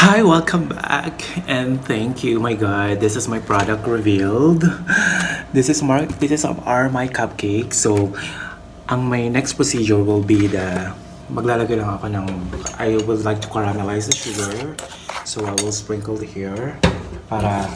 Hi, welcome back, and thank you. My God, this is my product revealed. This is my cupcake. So, ang my next procedure will be maglalagay lang ako ng I would like to caramelize the sugar. So I will sprinkle here para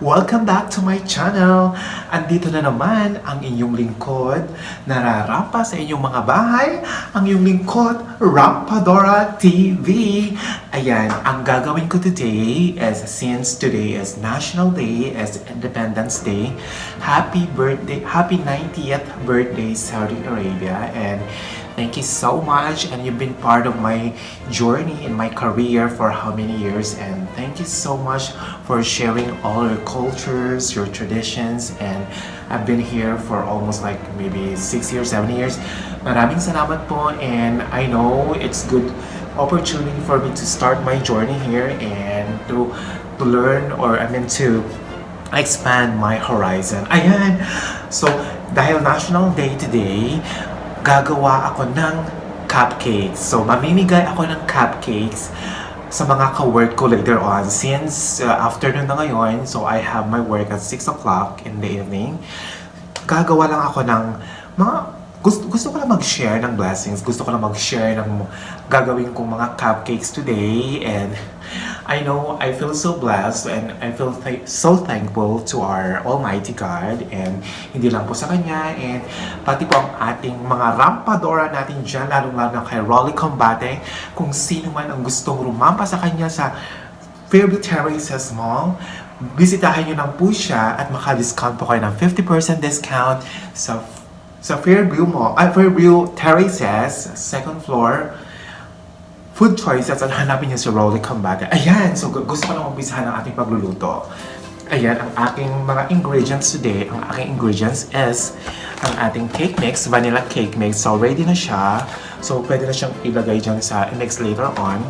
Welcome back to my channel! Andito na naman ang inyong lingkod, nararampa sa inyong mga bahay, ang inyong lingkod, Rampadora TV. Ayan, ang gagawin ko today is, since today is National Day, is Independence Day, happy 90th birthday Saudi Arabia, and thank you so much, and you've been part of my journey in my career for how many years, and thank you so much for sharing all your cultures, your traditions, and I've been here for almost like maybe 6 years, 7 years. Maraming salamat po, and I know it's good opportunity for me to start my journey here and to learn, or to expand my horizon. Ayan! So, dahil National Day today, gagawa ako ng cupcakes. So, mamimigay ako ng cupcakes sa mga ka-work ko later on. Since afternoon na ngayon, so I have my work at 6 o'clock in the evening. Gagawa lang ako ng mga gusto ko lang mag-share ng blessings. Gusto ko lang mag-share ng gagawin kong mga cupcakes today. And I know I feel so blessed and I feel so thankful to our Almighty God. And hindi lang po sa Kanya. And pati po ang ating mga Rampadora natin dyan, lalong-lalo na kay Rolly Combate. Kung sino man ang gustong rumampa sa Kanya sa Fairview Terraces Mall, bisitahin nyo lang po siya at maka-discount po kayo ng 50% discount sa Fairview Terraces, second floor, food choices, at hanapin niyo si Rolly Combate. Ayan, so gusto ko lang umpisahan ang ating pagluluto. Ayan, ang aking mga ingredients today, ang aking ingredients is ang ating cake mix, vanilla cake mix. So ready na siya. So pwede na siyang ilagay dyan sa mix later on.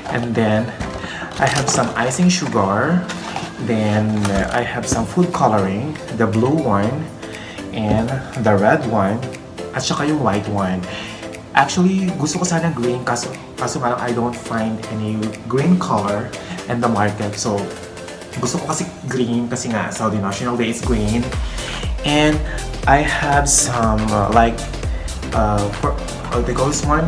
And then, I have some icing sugar. Then, I have some food coloring, the blue one, and the red one, at saka yung white one. Actually, gusto ko sana green, kaso nga lang I don't find any green color in the market. So, gusto ko kasi green kasi nga Saudi National Day is green. And I have some they call this one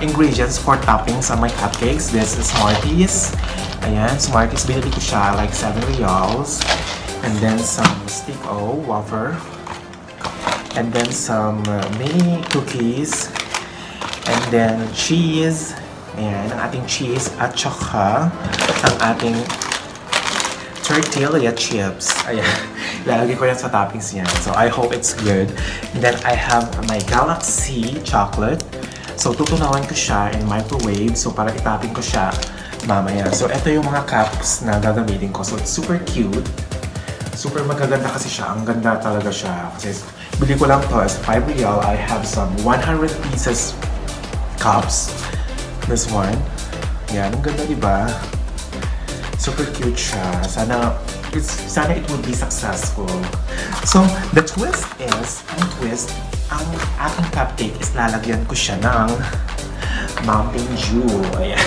ingredients for toppings on my cupcakes. This is Smarties. Ayan, Smarties, binili ko siya like 7 riyals. And then some stick-o wafer, and then some mini cookies, and then cheese, ayan, ang ating cheese, at saka ang ating tortilla chips. Ayan, lalagay ko yan sa toppings niya. So I hope it's good. And then I have my Galaxy chocolate. So tutunawin ko siya in microwave, so para itapping ko siya mamaya. So ito yung mga cups na gagamitin ko. So it's super cute. Super magaganda kasi siya. Ang ganda talaga siya. Kasi bili ko lang to as 5 riyal. I have some 100 pieces cups. This one. Yan. Ang ganda, diba? Super cute siya. Sana it would be successful. So, the twist is, ang aking cupcake is lalagyan ko siya ng Mountain Dew. Ayan.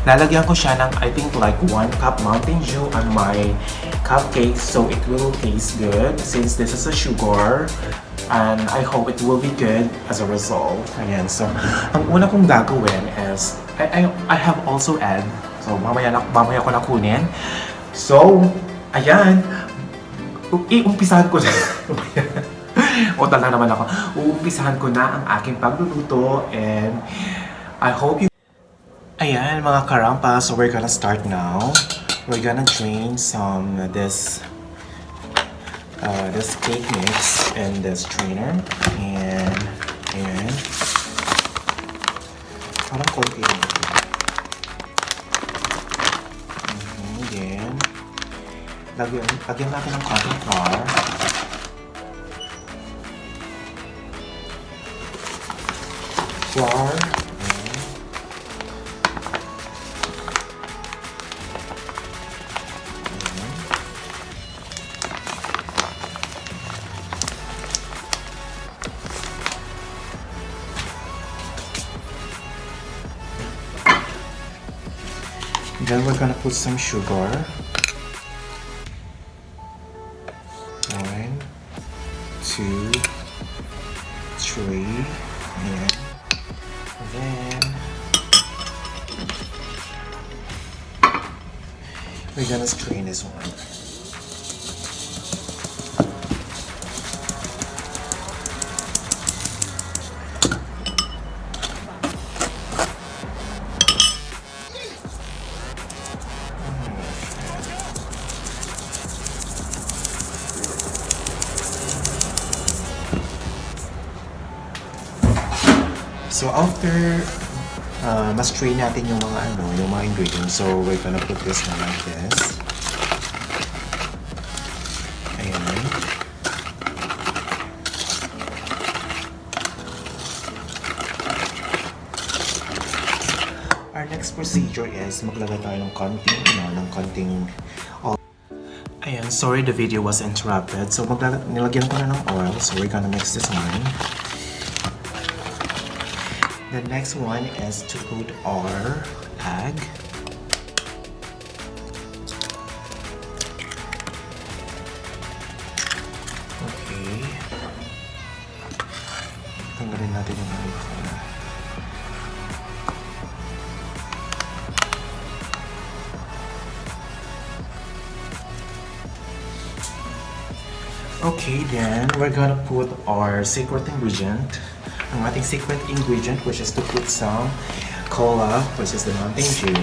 Lalagyan ko siya ng, I think, like 1 cup Mountain Dew on my cupcake, so it will taste good since this is a sugar, and I hope it will be good as a result. Ayan, so ang una kong gagawin is I have also add So, mamaya ko na kunin. So, ayan. Umpisahan ko na. O, tala naman ako. Uumpisahan ko na ang aking pagluluto and I hope you... Ayan, mga karampa. So, we're gonna start now. We're gonna drain some this cake mix in this strainer. And, ayan. Parang konti lang ito. Then, lagyan natin ng cotton flour. Flour. Then we're gonna put some sugar. 1, 2, 3, and then we're gonna strain this one. So after mas-strain natin yung mga ingredients. So we're gonna put this one like this. Ayan. Our next procedure is maglagay tayo ng konting Ayan, sorry the video was interrupted. So nilagyan ko na ng oil. So we're gonna mix this one. The next one is to put our egg. Okay. Tanggalin natin yung egg. Okay, then we're gonna put our secret ingredient. Ang ating secret ingredient, which is to put some cola, which is the Mountain Dew.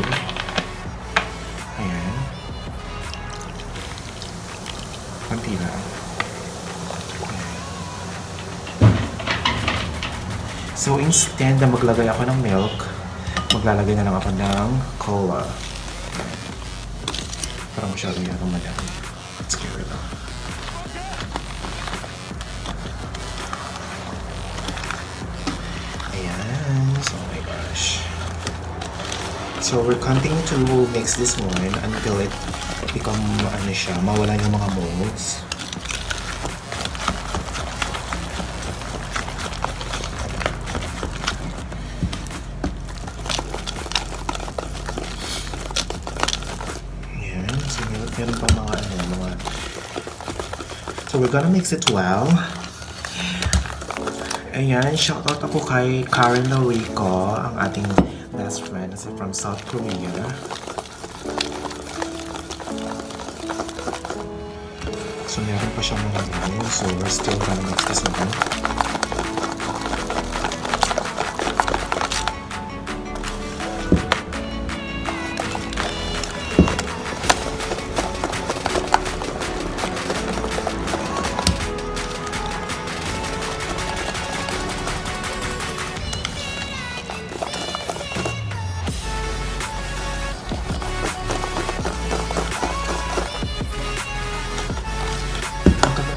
Ayan. Konti lang. So instead na maglagay ako ng milk, maglalagay na lang ako ng cola. Parang masyado yata madami. Let's get rid of. Oh my gosh. So we're continuing to mix this one until it become mawala yung mga molds. Ayan. So meron pa mga So we're gonna mix it well. Ayan, shoutout ako kay Karen Noriko, ang ating best friend from South Korea. So meron pa siyang mga ganyan. So we're still gonna mix this one.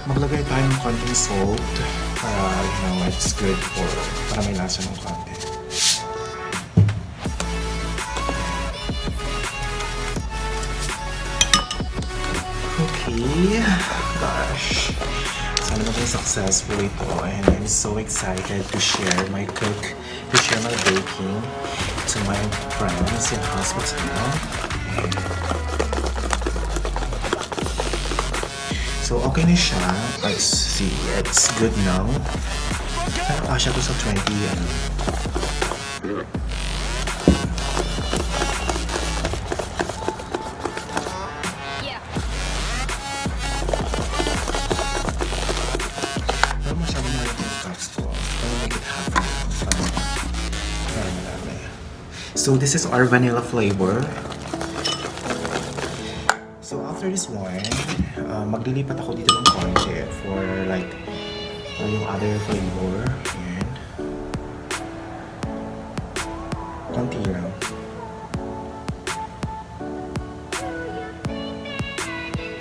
Maglagay tayo ng konting salt para, it's good para may lasa ng konti. Okay, gosh. Sana maging successful ito and I'm so excited to share my baking to my friends in hospital. So, okay na siya. Let's see. It's good now. Siya to sa 20, So this is our vanilla flavor. So after this one, maglilipat ako dito ng konti for like yung other flavor. Ayan. Konti lang.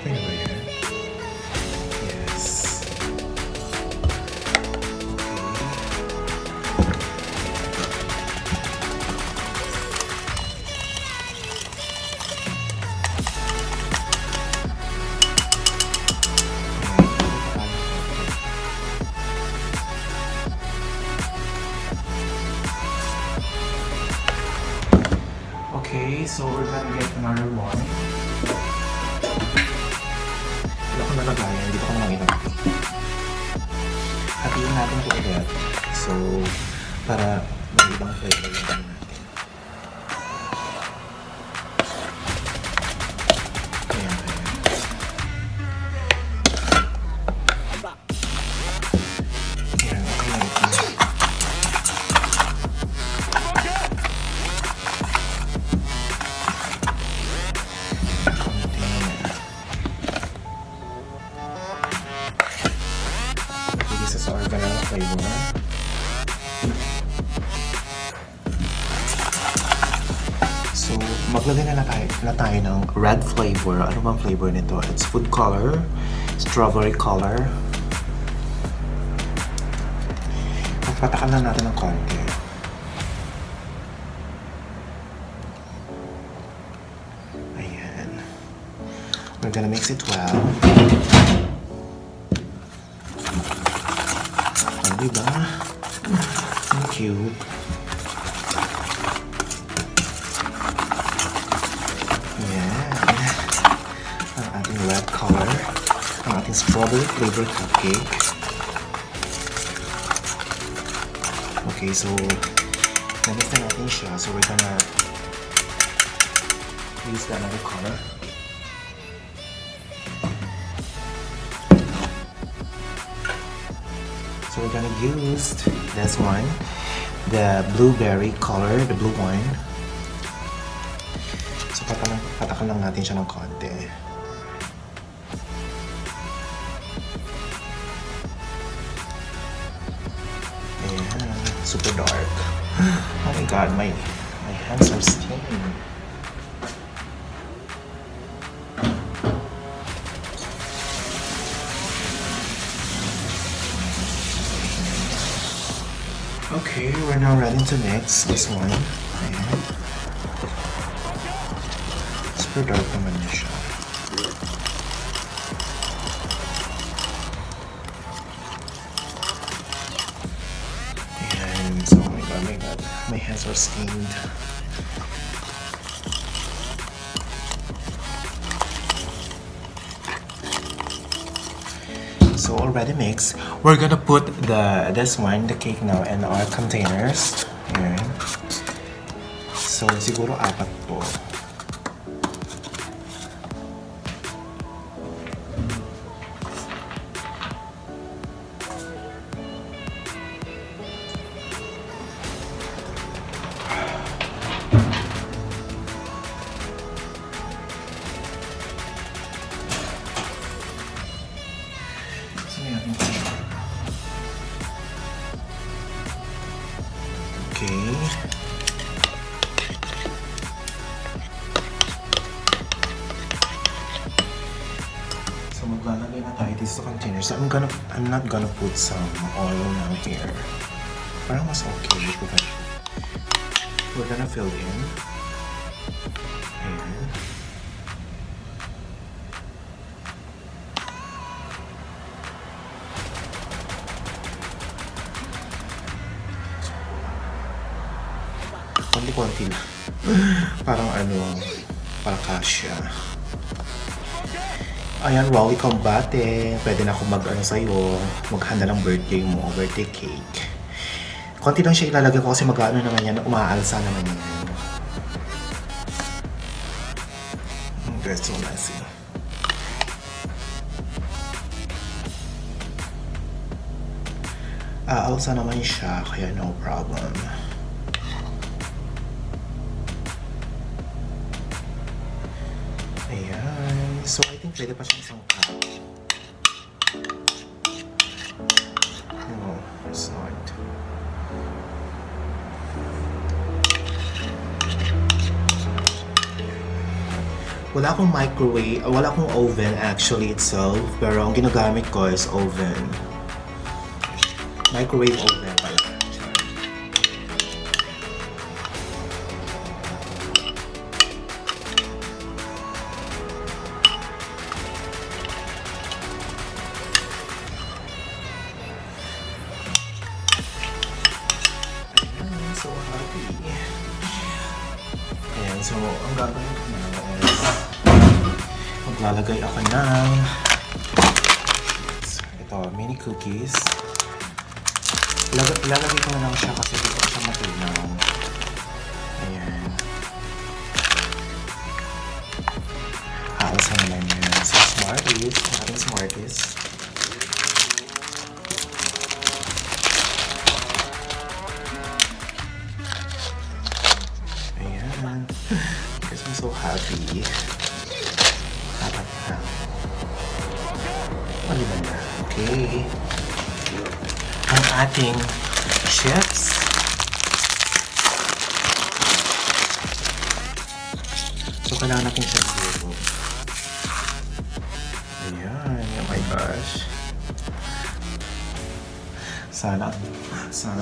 Okay na ba yan? Yes. Okay, so we're gonna get another one. Wala ko nalagayan, hindi ko nakita. Hatiin natin ito ulit. So, para may ibang flavor yung natin. Ayan, ayan. Ayan, okay na ito. This is our vanilla flavor. So, maglagay na tayo ng red flavor. Ano bang flavor nito? It's food color, strawberry color. Patakan lang natin ng konti. Ayan. We're gonna mix it well. Diba? So cute. Yan. Ang ating red color. Ang ating strawberry flavor cupcake. Okay, so na-mix na natin siya. So we're gonna use the another color. So we're gonna use this one, the blueberry color, the blue one. So patakan lang natin siya ng konti. Ayan, super dark. Oh my god, my hands are stained. Okay, we're now ready to mix this one. Ayan. Super dark naman niya siya. Ayan. So, oh my god. My hands are stained. So already mixed. We're gonna put this one, the cake now, in our containers. Ayan. So siguro 4 po. Okay. So maglalagay na tayo dito sa container. So I'm not gonna put some oil now here. Parang mas okay because we're gonna fill in. Ayan. Konti lang. Parang parang kasya. Ayan, Rolly Combate. Pwede na akong sa'yo. Maghanda ng birthday mo, birthday cake. Konti lang siya ilalagay ko kasi naman yan, umaalsa naman yan. That's so messy. Aalsa naman siya, kaya no problem. So, I think pwede pa siyang isang cup. No, it's not. Wala akong microwave, wala akong oven actually itself, pero ang ginagamit ko is oven. Microwave oven pala. Ayan, so happy. Ayan, so ang gagawin ko na is maglalagay ako ng ito, mini cookies. Ilalagay ko na lang siya kasi dito siya matunaw. Ayan. Haalasan na lang yun. So, Smarties. Ating Smarties. Ayan. Because I'm so happy. Dapat na. Maliban na. Okay. Ang ating chips. So, kailangan natin siya siguro. Ayan. Oh my gosh. Sana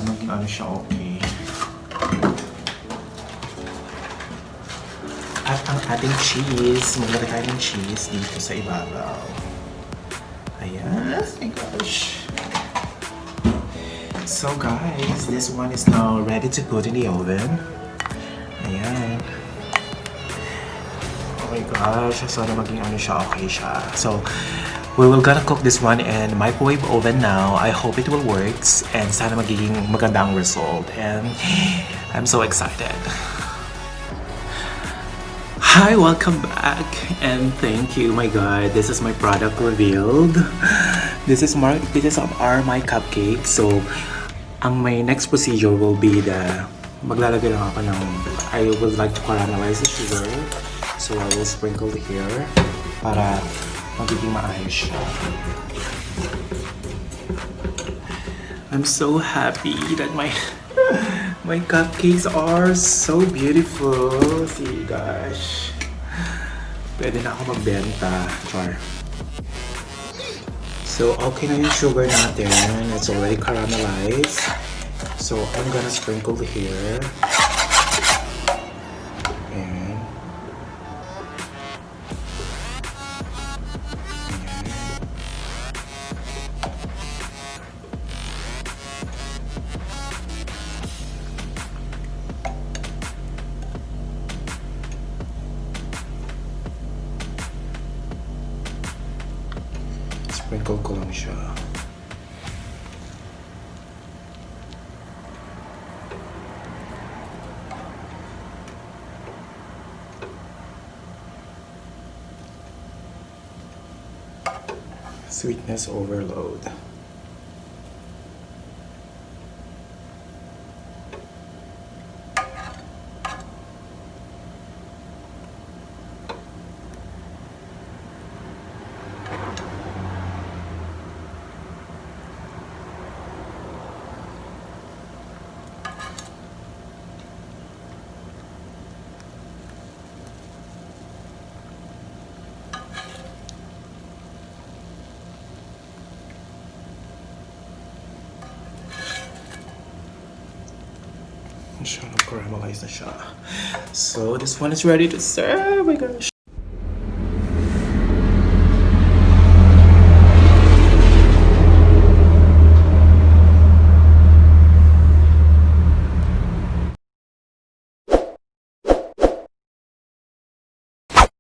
maging ano siya okay. At ang ating cheese. Maglagay tayo ng cheese dito sa ibabaw. Ayan. Oh my gosh. So guys, this one is now ready to put in the oven. Ayan. Oh my gosh, sana maging ano siya, okay siya. So, we will gonna cook this one in microwave oven now. I hope it will works and sana magiging magandang result. And I'm so excited. Hi, welcome back and thank you. My God, this is my product revealed. This is my cupcakes. So, ang my next procedure will be maglalagay lang ako ng, I would like to caramelize the sugar. So I will sprinkle here para magiging maayos siya. I'm so happy that my cupcakes are so beautiful. See gosh. Pwede na ako magbenta. Char. So, okay na yung sugar natin. It's already caramelized. So, I'm gonna sprinkle here. And sprinkle ko lang siya. Sweetness overload. Siya, caramelize na siya. So, this one is ready to serve. Oh my gosh.